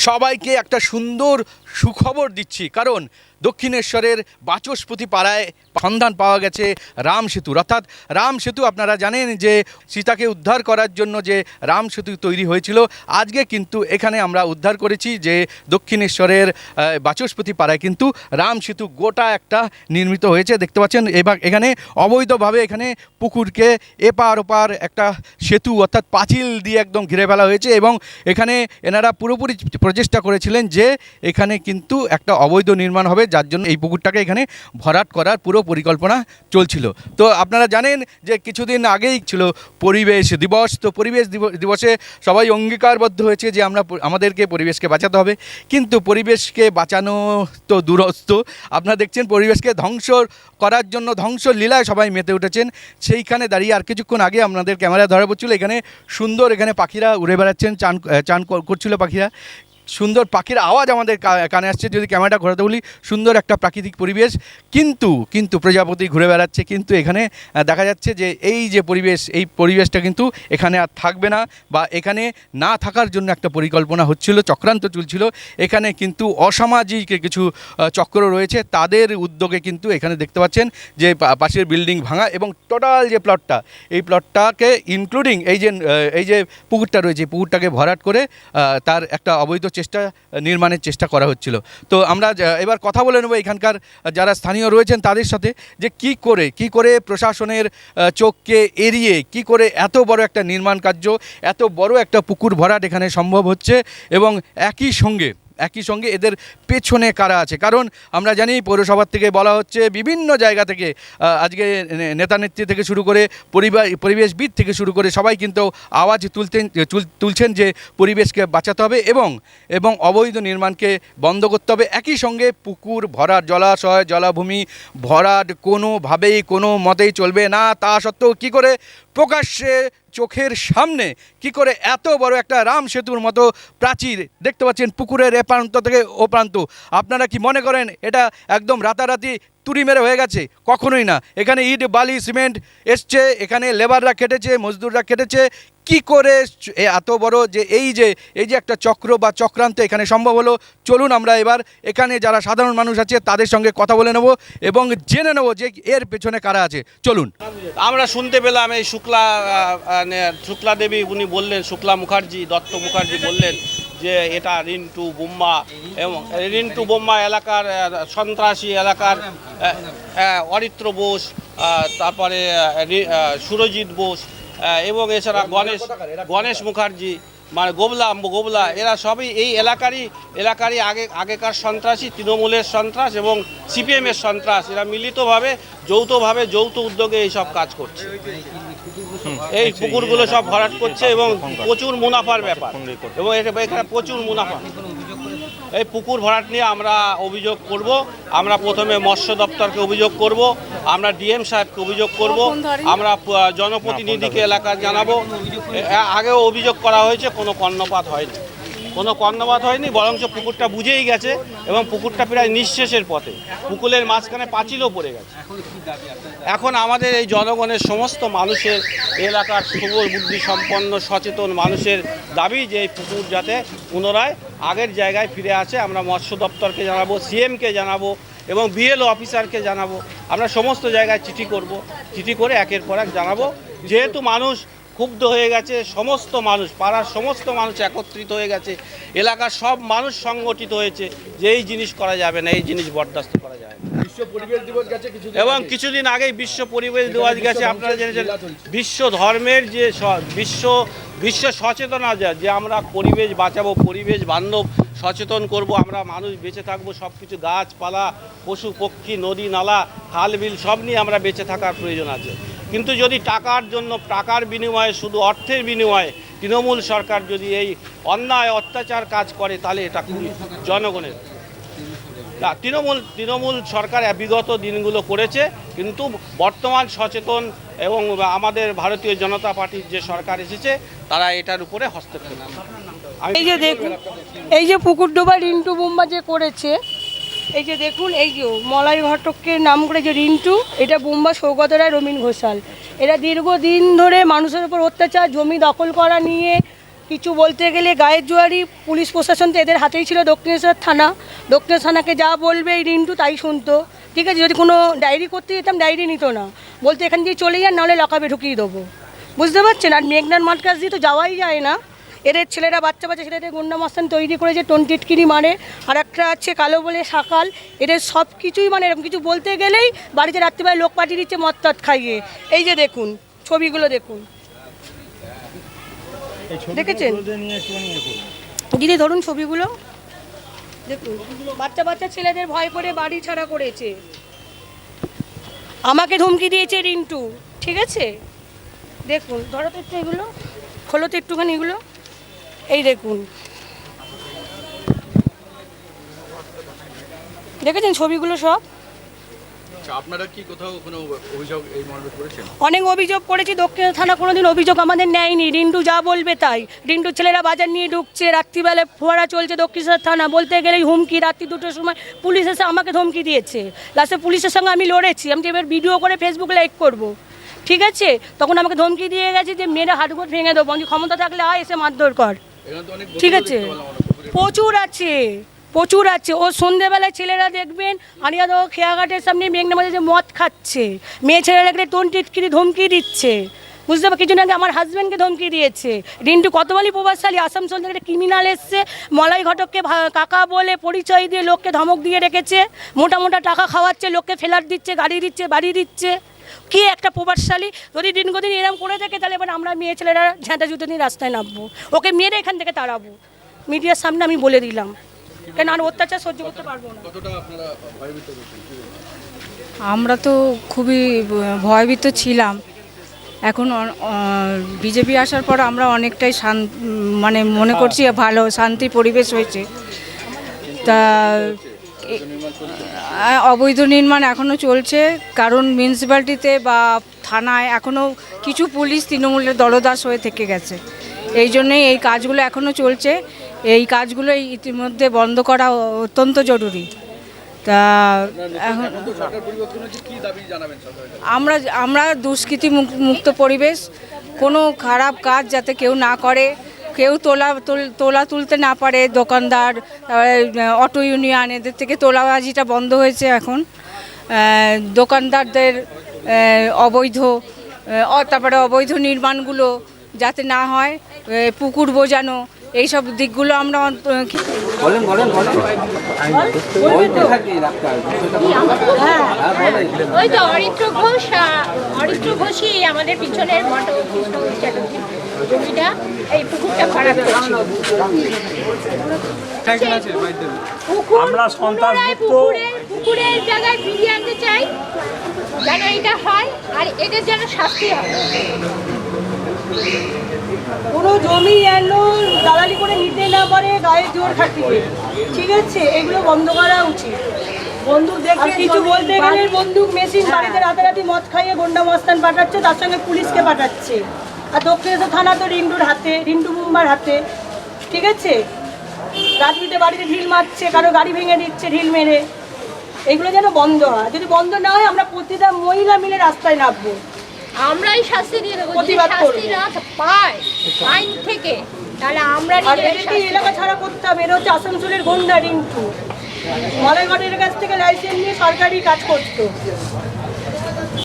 সবাইকে একটা সুন্দর সুখবর দিচ্ছি, কারণ দক্ষিণেশ্বরের বাচস্পতি পাড়ায় সন্ধান পাওয়া গেছে রাম সেতুর। অর্থাৎ রাম সেতু, আপনারা জানেন যে সীতাকে উদ্ধার করার জন্য যে রাম সেতু তৈরি হয়েছিল, আজকে কিন্তু এখানে আমরা উদ্ধার করেছি যে দক্ষিণেশ্বরের বাচস্পতি পাড়ায় কিন্তু রাম সেতু গোটা একটা নির্মিত হয়েছে। দেখতে পাচ্ছেন এখানে অবৈধভাবে এখানে পুকুরকে এপার ওপার একটা সেতু অর্থাৎ পাঁচিল দিয়ে একদম ঘিরে ফেলা হয়েছে, এবং এখানে এনারা পুরোপুরি প্রচেষ্টা করেছিলেন যে এখানে কিন্তু একটা অবৈধ নির্মাণ হবে, যার জন্য এই পুকুরটাকে এখানে ভরাট করার পুরো পরিকল্পনা চলছিল। তো আপনারা জানেন যে কিছুদিন আগেই ছিল পরিবেশ দিবস। তো পরিবেশ দিবসে সবাই অঙ্গীকারবদ্ধ হয়েছে যে আমাদেরকে পরিবেশকে বাঁচাতে হবে, কিন্তু পরিবেশকে বাঁচানো তো দূরস্থ, আপনারা দেখছেন পরিবেশকে ধ্বংস করার জন্য ধ্বংস লীলায় সবাই মেতে উঠেছেন। সেইখানে দাঁড়িয়ে আর কিছুক্ষণ আগে আপনাদের ক্যামেরায় ধরা পড়ছিল এখানে সুন্দর এখানে পাখিরা উড়ে বেড়াচ্ছেন, চান করছিল পাখিরা, সুন্দর পাখির আওয়াজ আমাদের কানে আসছে। যদি ক্যামেরাটা ঘোরাতে বলি, সুন্দর একটা প্রাকৃতিক পরিবেশ, কিন্তু প্রজাপতি ঘুরে বেড়াচ্ছে। কিন্তু এখানে দেখা যাচ্ছে যে এই যে পরিবেশ, এই পরিবেশটা কিন্তু এখানে আর থাকবে না, বা এখানে না থাকার জন্য একটা পরিকল্পনা হচ্ছিল, চক্রান্ত চলছিল। এখানে কিন্তু অসামাজিক কিছু চক্র রয়েছে, তাদের উদ্যোগে কিন্তু এখানে দেখতে পাচ্ছেন যে পাশের বিল্ডিং ভাঙা, এবং টোটাল যে প্লটটা, এই প্লটটাকে ইনক্লুডিং এই যে পুকুরটা রয়েছে, পুকুরটাকে ভরাট করে তার একটা অবৈধ নির্মাণের চেষ্টা করা হচ্ছিল। তো আমরা এবার কথা বলে নেব এখানকার যারা স্থানীয় রয়েছেন তাদের সাথে, যে কি করে প্রশাসনের চোখকে এড়িয়ে কি করে এত বড় একটা নির্মাণ কার্য, এত বড় একটা পুকুর ভরাট এখানে সম্ভব হচ্ছে, এবং একই সঙ্গে এদের পেছনে কারা আছে। কারণ আমরা জানি পৌরসভার থেকে বলা হচ্ছে, বিভিন্ন জায়গা থেকে আজকে নেতা নেত্রী থেকে শুরু করে পরিবেশবিদ থেকে শুরু করে সবাই কিন্তু আওয়াজ তুলছেন যে পরিবেশকে বাঁচাতে হবে এবং অবৈধ নির্মাণকে বন্ধ করতে হবে। একই সঙ্গে পুকুর ভরাট, জলাশয় জলাভূমি ভরাট কোনোভাবেই কোনো মতেই চলবে না। তা সত্ত্বেও কী করে প্রকাশ্যে চোখের সামনে কি করে এত বড় একটা রাম সেতুর মতো প্রাচীর দেখতে পাচ্ছেন পুকুরের এ প্রান্ত থেকে ও প্রান্ত, আপনারা কি মনে করেন এটা একদম রাতারাতি তুড়ি মেরে হয়ে গেছে? কখনোই না। এখানে ইট বালি সিমেন্ট এসছে, এখানে লেবাররা কেটেছে, মজদুররা কেটেছে। কি করে এত বড় যে এই যে একটা চক্র বা চক্রান্ত এখানে সম্ভব হলো? চলুন আমরা এবার এখানে যারা সাধারণ মানুষ আছে তাদের সঙ্গে কথা বলে নেব এবং জেনে নেব যে এর পেছনে কারা আছে। চলুন। আমরা শুনতে পেলাম এই শুক্লা দেবী উনি বললেন, শুক্লা মুখার্জি, দত্ত মুখার্জি বললেন যে এটা রিন্টু বোম্মা, এবং রিন্টু বোম্মা এলাকার সন্ত্রাসী এলাকার অরিত্র বোস, তারপরে সুরজিৎ বোস, এবং এছাড়া গণেশ মুখার্জি, মানে গোবলা, এরা সবই এই এলাকারই আগেকার সন্ত্রাসী, তৃণমূলের সন্ত্রাস এবং সিপিএমের সন্ত্রাস। এরা মিলিতভাবে যৌথ উদ্যোগে এই সব কাজ করছে। এই পুকুরগুলো সব ভরাট করছে এবং প্রচুর মুনাফার ব্যাপার, এবং এখানে প্রচুর মুনাফা। এই পুকুর ভরাট নিয়ে আমরা অভিযোগ করব। আমরা প্রথমে মৎস্য দপ্তরকে অভিযোগ করব, আমরা ডিএম সাহেবকে অভিযোগ করব, আমরা জনপ্রতিনিধিকে এলাকার জানাবো। আগেও অভিযোগ করা হয়েছে, কোনো কর্ণপাত হয়নি, বরঞ্চ পুকুরটা বুঝেই গেছে এবং পুকুরটা প্রায় নিঃশেষের পথে। পুকুরের মাঝখানে পাঁচিলও পড়ে গেছে। এখন আমাদের এই জনগণের সমস্ত মানুষের, এলাকার সবল বুদ্ধি সম্পন্ন সচেতন মানুষের দাবি যে এই পুকুর যাতে পুনরায় আগের জায়গায় ফিরে আসে। আমরা মৎস্য দপ্তরকে জানাবো, সিএমকে জানাবো এবং বিএলও অফিসারকে জানাবো। আমরা সমস্ত জায়গায় চিঠি করে একের পর এক জানাবো। যেহেতু মানুষ ক্ষুব্ধ হয়ে গেছে, সমস্ত মানুষ, পাড়ার সমস্ত মানুষ একত্রিত হয়ে গেছে, এলাকার সব মানুষ সংগঠিত হয়েছে যে এই জিনিস করা যাবে না, এই জিনিস বরদাস্ত করা যাবে না। বিশ্ব পরিবেশ দিবস গেছে এবং কিছুদিন আগেই বিশ্ব পরিবেশ দিবস গেছে। আপনারা জেনেছেন বিশ্ব ধর্মের যে বিশ্ব সচেতনা, যে আমরা পরিবেশ বাঁচাবো, পরিবেশ বান্ধব সচেতন করব, আমরা মানুষ বেঁচে থাকবো, সব কিছু গাছপালা, পশু পক্ষী, নদী নালা, খাল বিল সব নিয়ে আমরা বেঁচে থাকার প্রয়োজন আছে। কিন্তু যদি টাকার বিনিময়ে, শুধু অর্থের বিনিময়ে তৃণমূল সরকার যদি এই অন্যায় অত্যাচার কাজ করে, তাহলে এটা খুবই জনগণের। তৃণমূল সরকার বিগত দিনগুলো করেছে, কিন্তু বর্তমান সচেতন এবং আমাদের ভারতীয় জনতা পার্টির যে সরকার এসেছে, তারা এটার উপরে হস্তক্ষেপ। এই যে দেখুন, এই যে পুকুর ডোবা রিন্টু বোম্মা যে করেছে, এই যে দেখুন, এই যে মলয় ঘটককে নাম করে যে রিন্টু, এটা বোম্বা সৌগত রায়, রবীন ঘোষাল, এরা দীর্ঘদিন ধরে মানুষের উপর অত্যাচার, জমি দখল করা নিয়ে কিছু বলতে গেলে গায়ের জোয়ারি পুলিশ প্রশাসন তো এদের হাতেই ছিল, দক্ষিণেশ্বর থানা। দক্ষিণেশ্বর থানাকে যা বলবে এই রিন্টু তাই শুনতো, ঠিক আছে। যদি কোনো ডায়েরি করতে যেতাম ডায়েরি নিত না, বলতে এখান দিয়ে চলে যান, নাহলে লকাপে ঢুকিয়ে দেবো, বুঝতে পারছেন। আর মেঘনার মাঠ কাছ দিয়ে তো যাওয়াই যায় না। এদের ছেলেরা বাচ্চা ছেলেদের গুন্ডা মস্তান তৈরি করেছে, টিটকিরি মারে। আর একটা আছে কালো বলে সকাল, এদের সব কিছুই মানে এরকম কিছু বলতে গেলেই বাড়িতে রাত্রিবেলায় লোক পাঠিয়ে দিচ্ছে মদ টদ খাইয়ে। এই যে দেখুন ছবিগুলো দেখুন, দেখেছেন দিদি? ধরুন ছবিগুলো দেখুন, বাচ্চা ছেলেদের ভয় করে বাড়ি ছাড়া করেছে। আমাকে ধমকি দিয়েছে রিন্টু, ঠিক আছে। দেখুন, ধরো তো একটু এগুলো, খোলো তো একটুখানি এগুলো, এই দেখুন, দেখেছেন ছবিগুলো সব? আপনারা কি কোথাও কোনো অভিযোগ এই মর্মে করেছেন? অনেক অভিযোগ করেছি, দক্ষিণ থানা কোনোদিন অভিযোগ আমাদের নেয়নি। রিন্টু যা বলবে তাই। রিন্টু ছেলেরা বাজার নিয়ে ঢুকছে, রাত্রিবেলায় ফোয়ারা চলছে দক্ষিণেশ্বর থানা, বলতে গেলেই হুমকি। রাত্রি 2টোর সময় পুলিশ এসে আমাকে ধমকি দিয়েছে। লাস্টে পুলিশের সঙ্গে আমি লড়েছি, আমি এবার ভিডিও করে ফেসবুকে লাইক করব, ঠিক আছে। তখন আমাকে ধমকি দিয়ে গেছে যে মেয়েরা হাটুকুট ভেঙে দেবো, আমি ক্ষমতা থাকলে আয় এসে মারধর কর, ঠিক আছে। প্রচুর আছে। ও সন্ধ্যেবেলায় ছেলেরা দেখবেন আনিয়াদহ খেয়াঘাটের সামনে মেঘনা মাঝে যে মদ খাচ্ছে, মেয়ে ছেলেরা দেখলে টিটকিরি ধমকি দিচ্ছে, বুঝতে পারছি। কিছুদিন আগে আমার হাজব্যান্ডকে ধমকি দিয়েছে। রিন্টু কতবারই প্রভাবশালী, আসানসোল থেকে ক্রিমিনাল এসছে, মলাই ঘটককে কাকা বলে পরিচয় দিয়ে লোককে ধমক দিয়ে রেখেছে, মোটা টাকা খাওয়াচ্ছে, লোককে ফেলার দিচ্ছে, গাড়ি দিচ্ছে, বাড়ি দিচ্ছে। কি একটা প্রভাবশালী! যদি দিন এরকম করে থাকে তাহলে এবার আমরা মেয়ে ছেলেরা ঝাঁটা জুতো নিয়ে রাস্তায় নামবো, ওকে মেরে এখান থেকে তাড়াবো। মিডিয়ার সামনে আমি বলে দিলাম, কেন আর অত্যাচার সহ্য করতে পারবো না। আমরা তো খুবই ভয়ভীত ছিলাম। এখন বিজেপি আসার পর আমরা অনেকটাই মানে মনে করছি ভালো শান্তি পরিবেশ হয়েছে। তা অবৈধ নির্মাণ এখনও চলছে, কারণ মিউনিসিপ্যালিটিতে বা থানায় এখনও কিছু পুলিশ তৃণমূলের দলদাস হয়ে থেকে গেছে। এই জন্যেই এই কাজগুলো এখনও চলছে। এই কাজগুলো ইতিমধ্যে বন্ধ করা অত্যন্ত জরুরি। তা এখন আমরা দুষ্কৃতি মুক্ত পরিবেশ, কোনো খারাপ কাজ যাতে কেউ না করে, কেউ তোলা তুলতে না পারে। দোকানদার, অটো ইউনিয়ন, এদের থেকে তোলাবাজিটা বন্ধ হয়েছে এখন। দোকানদারদের তারপরে অবৈধ নির্মাণগুলো যাতে না হয়, পুকুর বোজানো, এইসব দিকগুলো আমরা ওই তো অরিত্র ঘোষই আমাদের পিছনের জমিটা, এই পুকুরটা ভাড়া করেছিল। আমরা সন্ত্রাসমুক্ত পুকুরের জায়গায় ফিরিয়ে আনতে চাই, যেন এটা হয়, আর এদের যেন শাস্তি হয়। কোনো জমি যেন দালালি করে নিতে না পারে, গায়ে জোর খাটিয়ে, ঠিক আছে। এগুলো বন্ধ করা উচিত। বন্দুক দেখে কিছু বলতে গেলে বন্দুক মেশিন বাড়িতে রাতারাতি মদ খাইয়ে গন্ডা মস্তান পাঠাচ্ছে, তার সঙ্গে পুলিশকে পাঠাচ্ছে। আর দক্ষিণেশ্বর থানা তো রিন্টুর হাতে, রিন্টু মুম্বার হাতে, ঠিক আছে। রাত্রিতে বাড়িতে ঢিল মারছে, কারো গাড়ি ভেঙে দিচ্ছে ঢিল মেরে। এগুলো যেন বন্ধ হয়। যদি বন্ধ না হয় আমরা প্রতিটা মহিলা মিলে রাস্তায় নামবো, আমরাই শাস্তি দিয়ে দেবো। যদি শাস্তি না পায় আইন থেকে, তাহলে আমরা এলাকা ছাড়া করতে হবে। এরা হচ্ছে আসানসোলের গন্ডা রিন্টু, মলাইঘাটের কাছ থেকে লাইসেন্স নিয়ে সরকারি কাজ করতো।